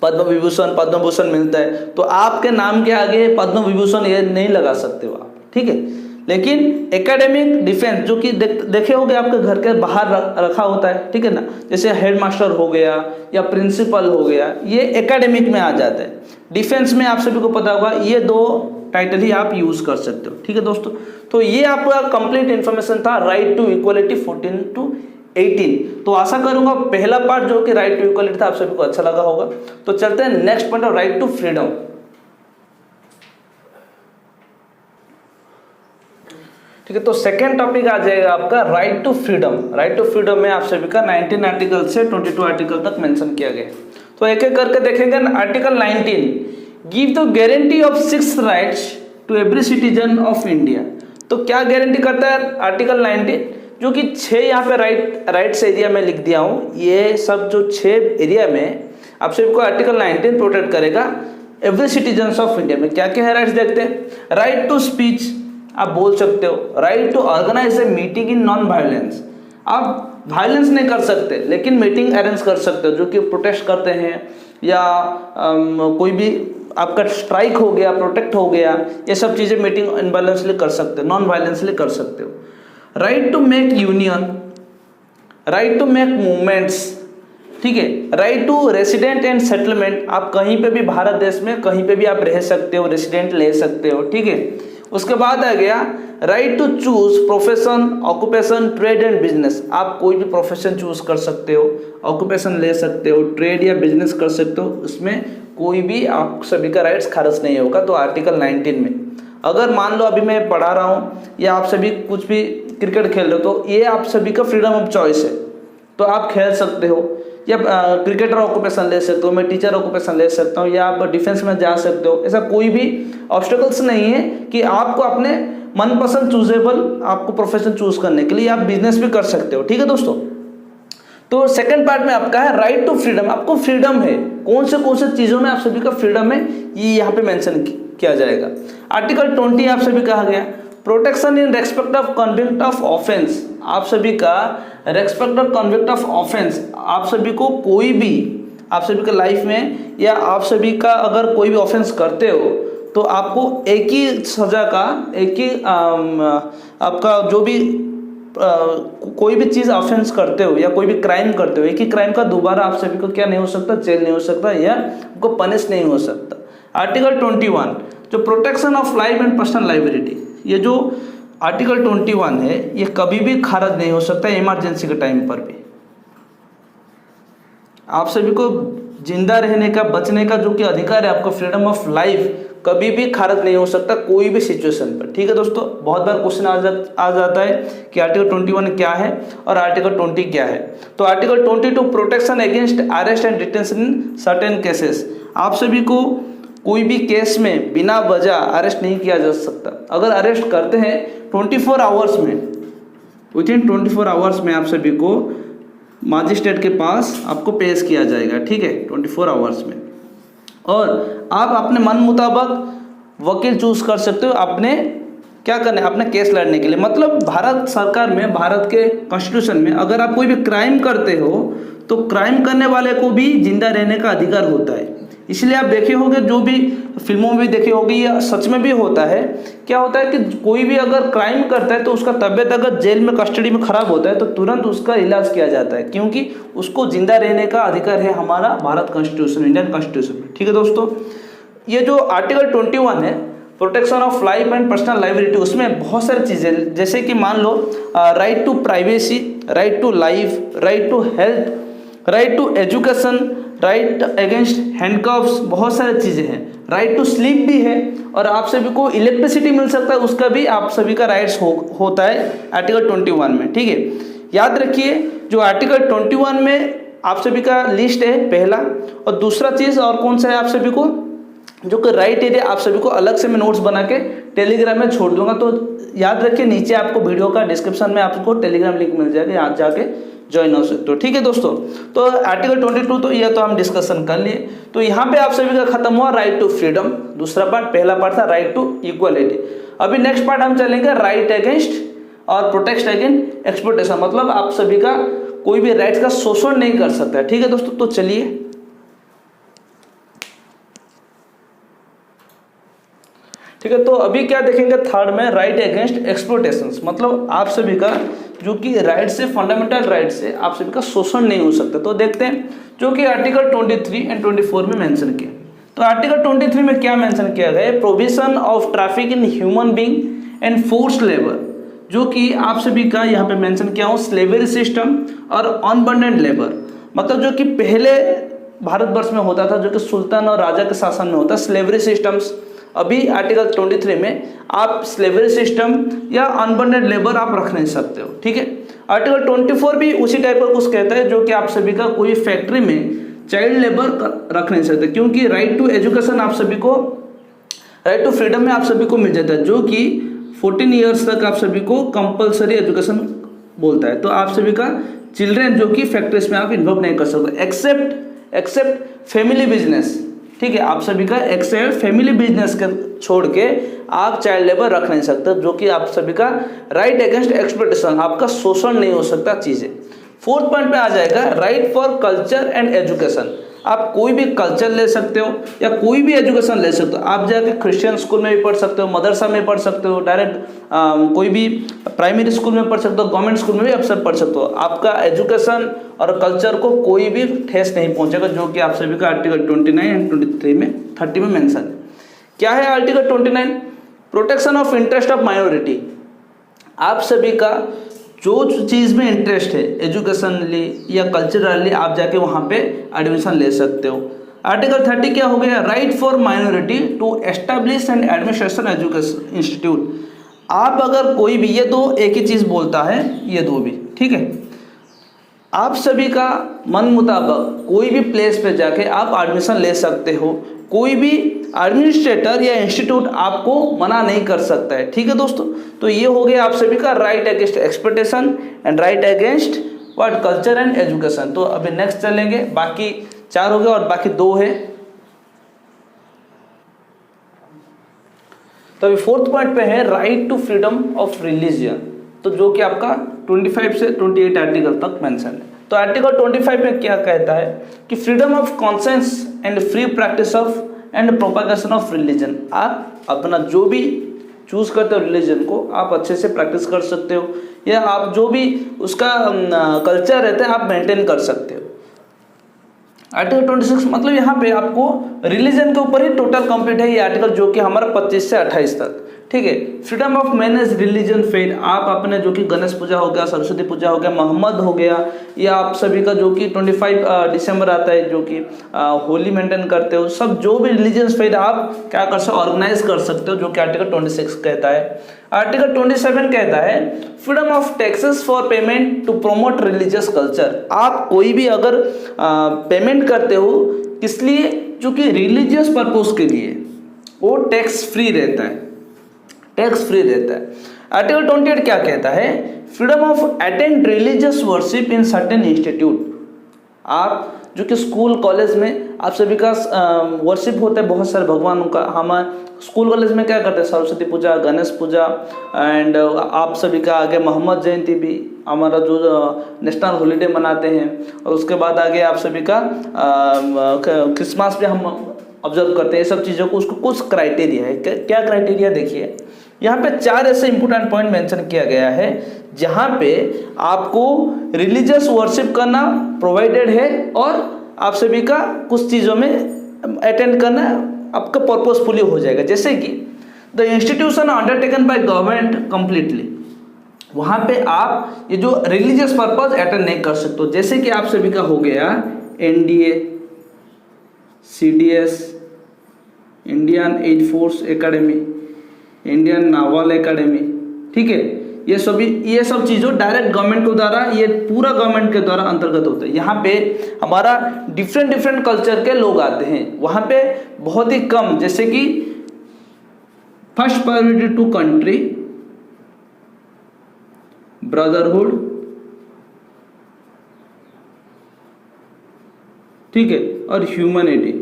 S1: पद्म भूषण मिलता है, तो आपके नाम के आगे पद्म विभूषण ये नहीं लगा सकते हो आप, ठीक है। लेकिन एकेडमिक डिफेंस जो कि देखे होंगे आपके घर के बाहर रखा होता है, ठीक है ना, जैसे हेडमास्टर हो गया या प्रिंसिपल हो गया, ये एकेडमिक में आ जाता है। डिफेंस में आप सभी को पता होगा ये दो टाइटल ही आप यूज कर सकते हो, ठीक है दोस्तों। तो ये आपका कंप्लीट इन्फॉर्मेशन था राइट टू इक्वलिटी 14 to 18। तो आशा करूंगा पहला पार्ट जो कि राइट टू इक्वलिटी था आप सभी को अच्छा लगा होगा। तो चलते हैं next point, right to freedom. ठीक है, तो सेकेंड टॉपिक आ जाएगा आपका right to freedom. Right to freedom में आप सभी का 19 आर्टिकल से 22 आर्टिकल तक मेंशन किया गया। तो एक एक करके देखेंगे। Article 19 give the guarantee of 6 rights to every citizen of India. तो क्या गारंटी करता है आर्टिकल 19, जो कि 6 यहाँ पे राइट्स एरिया में लिख दिया हूँ। ये सब जो 6 एरिया में आप सभी को आर्टिकल 19 प्रोटेक्ट करेगा एवरी सिटीजन ऑफ इंडिया में। क्या क्या है राइट्स देखते हैं। राइट टू स्पीच, आप बोल सकते हो। Right to organise a meeting in non violence, आप वायलेंस नहीं कर सकते लेकिन मीटिंग अरेंज कर सकते हो, जो कि प्रोटेस्ट करते हैं या कोई भी आपका स्ट्राइक हो गया, प्रोटेक्ट हो गया, ये सब चीजें मीटिंग इनवायलेंसली कर सकते हो, नॉन वायलेंसली कर सकते हो। Right to make union, right to make movements, ठीक है। Right to resident and settlement, आप कहीं पे भी भारत देश में कहीं पे भी आप रह सकते हो, रेसिडेंट ले सकते हो, ठीक है। उसके बाद आ गया right to choose profession, occupation, trade and business, आप कोई भी प्रोफेशन चूज कर सकते हो, ऑक्यूपेशन ले सकते हो, ट्रेड या बिजनेस कर सकते हो, उसमें कोई भी आप सभी का राइट्स खारिज नहीं होगा। तो आर्टिकल 19 में अगर मान लो अभी मैं पढ़ा रहा हूँ या आप सभी कुछ भी क्रिकेट खेल रहे हो, तो ये आप सभी का फ्रीडम ऑफ चॉइस है, तो आप खेल सकते हो, या क्रिकेटर ऑक्यूपेशन ले सकते हो, मैं टीचर ऑक्यूपेशन ले सकता हूँ, या आप डिफेंस में जा सकते हो। ऐसा कोई भी ऑब्स्टेकल्स नहीं है कि आपको अपने मनपसंद चूजेबल आपको प्रोफेशन चूज करने के लिए आप बिजनेस भी कर सकते हो, ठीक है दोस्तों। तो सेकंड पार्ट में आपका है राइट टू फ्रीडम, आपको फ्रीडम है, कौन से चीजों में आप सभी का फ्रीडम है ये यहाँ पे मेंशन किया जाएगा। आर्टिकल 20 आप सभी कहा गया protection in respect of convict of offence, आप सभी का respect of convict of offence, आप सभी को कोई भी आप सभी के लाइफ में, या आप सभी का अगर कोई भी ऑफेंस करते हो तो आपको एक ही सज़ा का, एक ही आपका जो भी कोई भी चीज़ ऑफेंस करते हो या कोई भी क्राइम करते हो, एक ही क्राइम का दोबारा आप सभी को क्या नहीं हो सकता, जेल नहीं हो सकता या आपको पनिश नहीं हो सकता। आर्टिकल 21 जो protection of life and personal liability, ये जो आर्टिकल 21 है ये कभी भी खारिज नहीं हो सकता इमरजेंसी के टाइम पर भी। आप सभी को जिंदा रहने का, बचने का जो कि अधिकार है आपका, फ्रीडम ऑफ लाइफ, कभी भी खारिज नहीं हो सकता कोई भी सिचुएशन पर। ठीक है दोस्तों, बहुत बार क्वेश्चन आ जाता है कि आर्टिकल 21 क्या है और आर्टिकल 20 क्या है। तो article 22 protection against arrest and detention in certain cases, आप सभी को कोई भी केस में बिना वजह अरेस्ट नहीं किया जा सकता। अगर अरेस्ट करते हैं 24 आवर्स में, विथिन 24 आवर्स में आप सभी को मजिस्ट्रेट के पास आपको पेश किया जाएगा। ठीक है, 24 आवर्स में। और आप अपने मन मुताबिक वकील चूज कर सकते हो अपने क्या करने, अपने केस लड़ने के लिए। मतलब भारत सरकार में, भारत के कॉन्स्टिट्यूशन में अगर आप कोई भी क्राइम करते हो तो क्राइम करने वाले को भी जिंदा रहने का अधिकार होता है। इसलिए आप देखे होंगे, जो भी फिल्मों में भी देखे होंगे, या सच में भी होता है, क्या होता है कि कोई भी अगर क्राइम करता है तो उसका तबीयत अगर जेल में, कस्टडी में खराब होता है तो तुरंत उसका इलाज किया जाता है, क्योंकि उसको जिंदा रहने का अधिकार है हमारा भारत कॉन्स्टिट्यूशन, इंडियन कॉन्स्टिट्यूशन में। ठीक है दोस्तों, ये जो आर्टिकल 21 है protection of life and personal liability, उसमें बहुत सारी चीज़ें, जैसे कि मान लो right to privacy, right to life, right to health, right to education, right against handcuffs, बहुत सारी चीज़ें हैं। राइट टू स्लीप भी है, और आप सभी को इलेक्ट्रिसिटी मिल सकता है, उसका भी आप सभी का राइट्स होता है आर्टिकल 21 में। ठीक है, याद रखिए जो आर्टिकल 21 में आप सभी का लिस्ट है पहला, और दूसरा चीज़ और कौन सा है आप सभी को, जो कि राइट एरिया, आप सभी को अलग से मैं नोट्स बना के टेलीग्राम में छोड़ दूंगा, तो याद रखिए नीचे आपको वीडियो का डिस्क्रिप्शन में आपको टेलीग्राम लिंक मिल जाएगा, यहाँ जाके ज्वाइन हो सकते हो। ठीक है दोस्तों, तो आर्टिकल 22 तो ये तो हम डिस्कशन कर लिए। तो यहाँ पे आप सभी का खत्म हुआ राइट टू फ्रीडम, दूसरा पार्ट, पहला पार्ट था राइट टू इक्वलिटी। अभी नेक्स्ट पार्ट हम चलेंगे राइट अगेंस्ट और प्रोटेक्ट अगेंस्ट एक्सप्लॉयटेशन, मतलब आप सभी का कोई भी राइट्स का शोषण नहीं कर सकता है। ठीक है दोस्तों, तो चलिए ठीक है, तो अभी क्या देखेंगे थर्ड में, राइट अगेंस्ट एक्सप्लॉयटेशन, मतलब आप सभी का जो कि राइट से, फंडामेंटल राइट से आप सभी का शोषण नहीं हो सकता। तो देखते हैं जो कि आर्टिकल 23 एंड 24 में मेंशन किया। तो आर्टिकल 23 में क्या मेंशन किया गया है, provision of traffic in human being and forced labour, जो कि आप सभी का यहाँ पे मेंशन किया हो स्लेवरी सिस्टम और अनबंडेड लेबर, मतलब जो कि पहले भारतवर्ष में होता था, जो कि सुल्तान और राजा के शासन में होता स्लेवरी सिस्टम्स। अभी आर्टिकल 23 में आप स्लेवरी सिस्टम या अनबंडेड लेबर आप रख नहीं सकते हो। ठीक है, आर्टिकल 24 भी उसी टाइप का कुछ कहता है, जो कि आप सभी का कोई फैक्ट्री में चाइल्ड लेबर रख नहीं सकते, क्योंकि राइट टू एजुकेशन आप सभी को, राइट टू फ्रीडम में आप सभी को मिल जाता है, जो कि 14 ईयर्स तक आप सभी को कंपलसरी एजुकेशन बोलता है। तो आप सभी का चिल्ड्रेन जो कि फैक्ट्रीज में आप इन्वॉल्व नहीं कर सकते, एक्सेप्ट फैमिली बिजनेस। ठीक है, आप सभी का एक्सेप्ट फैमिली बिजनेस के छोड़ के आप चाइल्ड लेबर रख नहीं सकते, जो कि आप सभी का राइट अगेंस्ट एक्सप्लॉयटेशन, आपका शोषण नहीं हो सकता चीज़ें। फोर्थ पॉइंट पे आ जाएगा right for culture and education, आप कोई भी कल्चर ले सकते हो या कोई भी एजुकेशन ले सकते हो। आप जाके क्रिश्चियन स्कूल में भी पढ़ सकते हो, मदरसा में पढ़ सकते हो, डायरेक्ट कोई भी प्राइमरी स्कूल में पढ़ सकते हो, गवर्नमेंट स्कूल में भी आप सब पढ़ सकते हो। आपका एजुकेशन और कल्चर को कोई भी ठेस नहीं पहुंचेगा, जो कि आप सभी का आर्टिकल 29 एंड 23 में 30 में मेंशन है। क्या है article 29? Protection of interest of minority, आप सभी का जो चीज़ में इंटरेस्ट है एजुकेशनली या कल्चरली, आप जाके वहाँ पे एडमिशन ले सकते हो। आर्टिकल 30 क्या हो गया, right for minority to establish and administration education institute. आप अगर कोई भी, ये दो एक ही चीज़ बोलता है, ये दो भी, ठीक है, आप सभी का मन मुताबिक कोई भी प्लेस पे जाके आप एडमिशन ले सकते हो, कोई भी एडमिनिस्ट्रेटर या इंस्टीट्यूट आपको मना नहीं कर सकता है। ठीक है दोस्तों, तो ये हो गया आप सभी का right against exploitation and right against what, culture and education. तो अभी नेक्स्ट चलेंगे, बाकी 4 हो गए और बाकी 2 है। तो अभी 4th पॉइंट पे है right to freedom of religion, तो जो कि आपका 25 से 28 आर्टिकल तक मेंशन है। तो आर्टिकल 25 में क्या कहता है कि freedom of conscience and free practice of and propagation of religion. आप अपना जो भी चूज करते हो रिलीजन को आप अच्छे से प्रैक्टिस कर सकते हो, या आप जो भी उसका कल्चर रहता है आप मेंटेन कर सकते हो। आर्टिकल 26 मतलब यहाँ पे आपको रिलीजन के ऊपर ही टोटल कंप्लीट है ये आर्टिकल, जो कि हमारा 25 से 28 तक, ठीक है। Freedom of manage religion faith, आप अपने जो कि गणेश पूजा हो गया, सरस्वती पूजा हो गया, मोहम्मद हो गया, या आप सभी का जो कि 25 दिसंबर आता है जो कि होली मेंटेन करते हो, सब जो भी रिलीजियस फेथ आप क्या कर सकते हो, ऑर्गेनाइज कर सकते हो, जो कि आर्टिकल 26 कहता है। आर्टिकल 27 कहता है freedom of taxes for payment to promote religious culture. आप कोई भी अगर पेमेंट करते हो किस लिए, जो कि रिलीजियस पर्पस के लिए, वो टैक्स फ्री रहता है, टैक्स फ्री रहता है। आर्टिकल 28 क्या कहता है, freedom of attend religious worship in certain institute. आप जो कि स्कूल कॉलेज में आप सभी का वर्शिप होता है बहुत सारे भगवानों का। हम स्कूल कॉलेज में क्या करते हैं, सरस्वती पूजा, गणेश पूजा, एंड आप सभी का आगे मोहम्मद जयंती भी हमारा जो नेशनल हॉलीडे मनाते हैं, और उसके बाद आगे आप सभी का क्रिसमस भी हम ऑब्जर्व करते हैं। ये सब चीज़ों को उसको कुछ क्राइटेरिया है, क्या क्राइटेरिया देखिए, यहाँ पे 4 ऐसे इंपॉर्टेंट पॉइंट मेंशन किया गया है जहाँ पे आपको रिलीजियस वर्शिप करना प्रोवाइडेड है, और आप सभी का कुछ चीज़ों में अटेंड करना आपका पर्पसफुली हो जाएगा। जैसे कि the institution undertaken by government completely, वहाँ पे आप ये जो रिलीजियस पर्पस अटेंड नहीं कर सकते। जैसे कि आप सभी का हो गया NDA, CDS, Indian air force academy, Indian novel academy, ठीक है। ये सब चीज़ों डायरेक्ट गवर्नमेंट के द्वारा, ये पूरा गवर्नमेंट के द्वारा अंतर्गत होता है। यहाँ पे हमारा डिफरेंट कल्चर के लोग आते हैं, वहाँ पे बहुत ही कम, जैसे कि first priority to country, brotherhood, ठीक है, और ह्यूमैनिटी,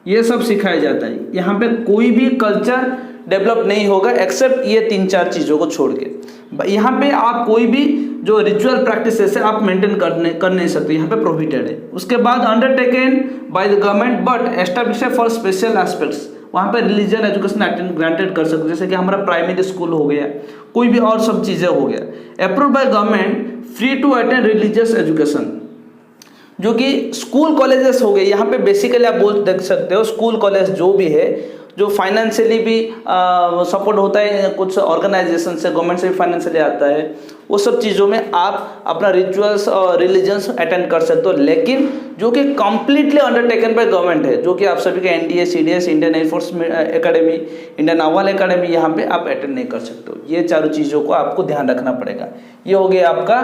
S1: ये सब सिखाया जाता है। यहाँ पे कोई भी कल्चर डेवलप नहीं होगा एक्सेप्ट ये 3-4 चीज़ों को छोड़ के। यहाँ पे आप कोई भी जो रिचुअल प्रैक्टिसेस है आप मेंटेन कर नहीं सकते, यहाँ पे प्रोहिबिटेड है। उसके बाद undertaken by the government but establish for special aspects, वहाँ पे रिलीजन एजुकेशन ग्रांटेड कर सकते, जैसे कि हमारा प्राइमरी स्कूल हो गया, कोई भी और सब चीज़ें हो गया। Approved by government free to attend religious education, जो कि स्कूल कॉलेजेस हो गए। यहाँ पे बेसिकली आप बोल देख सकते हो स्कूल कॉलेज जो भी है, जो फाइनेंशियली भी सपोर्ट होता है कुछ ऑर्गेनाइजेशन से, गवर्नमेंट से भी फाइनेंशियली आता है, वो सब चीज़ों में आप अपना रिचुअल्स और रिलीजन्स अटेंड कर सकते हो, लेकिन जो कि कम्प्लीटली अंडरटेकन बाय गवर्नमेंट है, जो कि आप सभी का NDA, CDS, Indian air force academy, Indian novel academy, यहाँ पे आप अटेंड नहीं कर सकते हो। ये चारों चीज़ों को आपको ध्यान रखना पड़ेगा। ये हो गया आपका,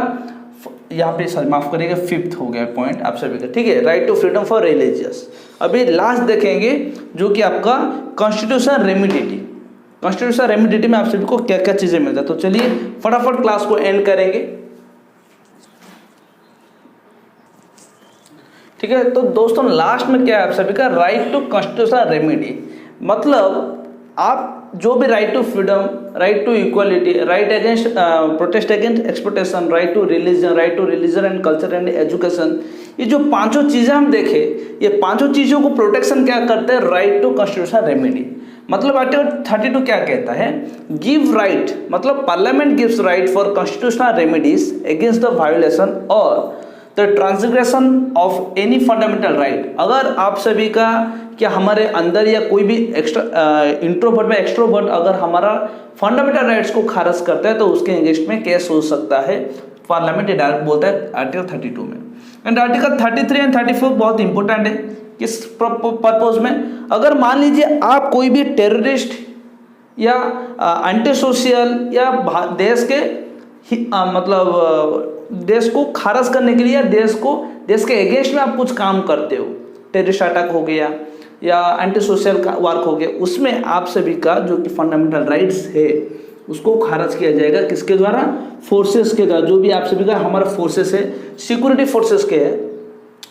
S1: यहाँ पे सॉरी माफ करिएगा, 5th हो गया पॉइंट आप सभी का, ठीक है, right to freedom for religious. अभी लास्ट देखेंगे जो कि आपका कॉन्स्टिट्यूशन रेमिडिटी। कॉन्स्टिट्यूशन रेमिडिटी में आप सभी को क्या क्या चीजें मिलता है, तो चलिए फटाफट क्लास को एंड करेंगे, ठीक है। तो दोस्तों लास्ट में क्या है आप सभी का, राइट टू कॉन्स्टिट्यूशन रेमिडी, मतलब आप जो भी right to freedom, right to equality, right against protest against exploitation, right to religion and culture and education, ये जो 5 चीजें हम देखे, ये 5 चीजों को प्रोटेक्शन क्या करते हैं, राइट टू कॉन्स्टिट्यूशन रेमेडी। मतलब आर्टिकल 32 क्या कहता है, गिव राइट, मतलब parliament gives right for constitutional remedies against the violation और the transgression of any fundamental right. अगर आप सभी का क्या हमारे अंदर या कोई भी इंट्रोवर्ट में एक्सट्रोवर्ट अगर हमारा फंडामेंटल राइट्स को खारिज करता है तो उसके अगेंस्ट में केस हो सकता है, पार्लियामेंट डायरेक्ट बोलता है आर्टिकल 32 में। एंड आर्टिकल 33 एंड 34 बहुत इंपॉर्टेंट है किस पर्पज में, अगर मान लीजिए आप कोई भी टेररिस्ट या एंटी सोशल या देश के मतलब देश को खारिज करने के लिए या देश के अगेंस्ट में आप कुछ काम करते हो, टेररिस्ट अटैक हो गया या एंटी सोशल वर्क हो गया, उसमें आप सभी का जो कि फंडामेंटल राइट्स है उसको खारिज किया जाएगा, किसके द्वारा, फोर्सेस के द्वारा। जो भी आप सभी का हमारा फोर्सेस है, सिक्योरिटी फोर्सेस के है,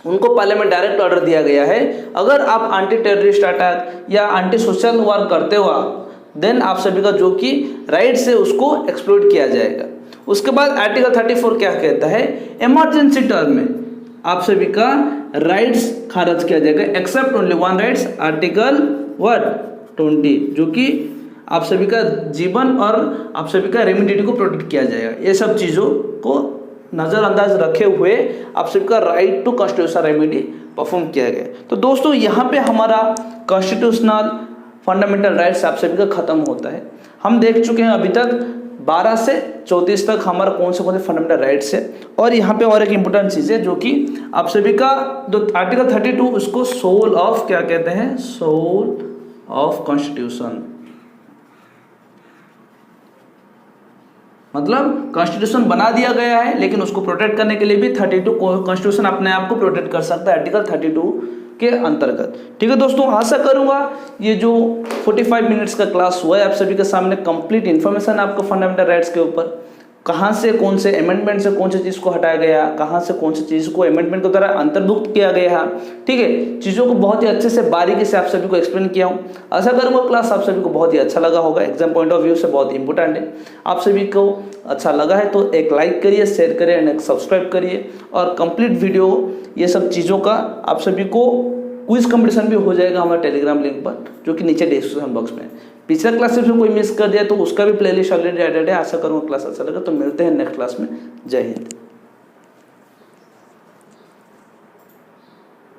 S1: उनको पार्लियामेंट डायरेक्ट ऑर्डर दिया गया है, अगर आप एंटी टेररिस्ट अटैक या एंटी सोशल वर्क करते हो देन आप सभी का जो कि राइट्स है उसको एक्सप्लोइट किया जाएगा। उसके बाद आर्टिकल 34 क्या कहता है, इमरजेंसी टर्म में आप सभी का राइट्स खारिज किया जाएगा except only one rights, article 20, जो कि आप सभी का जीवन और आप सभी का रेमिडिटी को प्रोटेक्ट किया जाएगा। ये सब चीज़ों को नज़रअंदाज रखे हुए आप सभी का right to constitutional remedy perform किया गया। तो दोस्तों यहाँ पे हमारा कॉन्स्टिट्यूशनल फंडामेंटल राइट्स आप सभी का खत्म होता है। हम देख चुके हैं अभी तक 12 से 34 तक हमारा कौन से फंडामेंटल राइट्स है। और यहाँ पे और एक इम्पोर्टेंट चीज़ है जो कि आप सभी का जो आर्टिकल 32 उसको सोल ऑफ क्या कहते हैं, सोल ऑफ कॉन्स्टिट्यूशन, मतलब कॉन्स्टिट्यूशन बना दिया गया है लेकिन उसको प्रोटेक्ट करने के लिए भी 32 कॉन्स्टिट्यूशन अपने आप को प्रोटेक्ट कर सकता है आर्टिकल 32 के अंतर्गत। ठीक है दोस्तों, आशा करूंगा ये जो 45 मिनट्स का क्लास हुआ है आप सभी के सामने कंप्लीट इन्फॉर्मेशन आपको फंडामेंटल राइट्स के ऊपर, कहाँ से कौन से अमेंडमेंट से कौन सी चीज़ को हटाया गया, कहाँ से कौन सी चीज़ को अमेंडमेंट के द्वारा अंतर्भुक्त किया गया। ठीक है, चीज़ों को बहुत ही अच्छे से बारीकी से आप सभी को एक्सप्लेन किया हूँ। आशा करूँगा क्लास आप सभी को बहुत ही अच्छा लगा होगा, एग्जाम पॉइंट ऑफ व्यू से बहुत इंपॉर्टेंट है। आप सभी को अच्छा लगा है तो एक लाइक करिए, शेयर करिए एंड एक सब्सक्राइब करिए। और कंप्लीट वीडियो ये सब चीज़ों का आप सभी को क्विज कंपटीशन भी हो जाएगा हमारे टेलीग्राम लिंक पर, जो कि नीचे डिस्क्रिप्शन बॉक्स में। पिछला क्लास में कोई मिस कर दिया तो उसका भी प्लेलिस्ट ऑलरेडी एडेड है। आशा करूँगा क्लास अच्छा लगा, तो मिलते हैं नेक्स्ट क्लास में। जय हिंद।